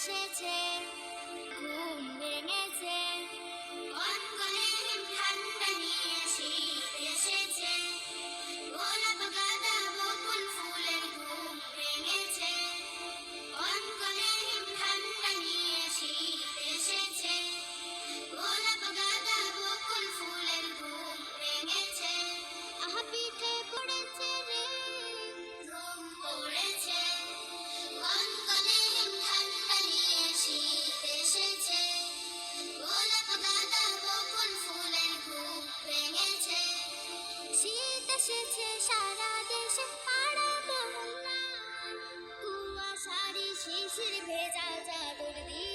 এসেছে, ঘুম ভেঙেছে, কনকনে হিম ঠান্ডা নিয়ে শীত এসেছে, গোলাপ গাঁদা বকুল ফুলের ঘুম ভেঙেছে, কনকনে হিম ঠান্ডা নিয়ে শীত এসেছে, গোলাপ গাঁদা বকুল ফুলের ঘুম ভেঙেছে, আহা পিঠে পড়েছে রে, ঘুম পড়েছে, কনকনে হিম ঠান্ডা নিয়ে শীত এসেছে, গোলাপ গাঁদা বকুল ফুলের ঘুম ভেঙেছে, শীত এসেছে সারা দেশে পাড়া মহল্লায়, কুয়াশারি শিশির ভেজা চাদর দিয়ে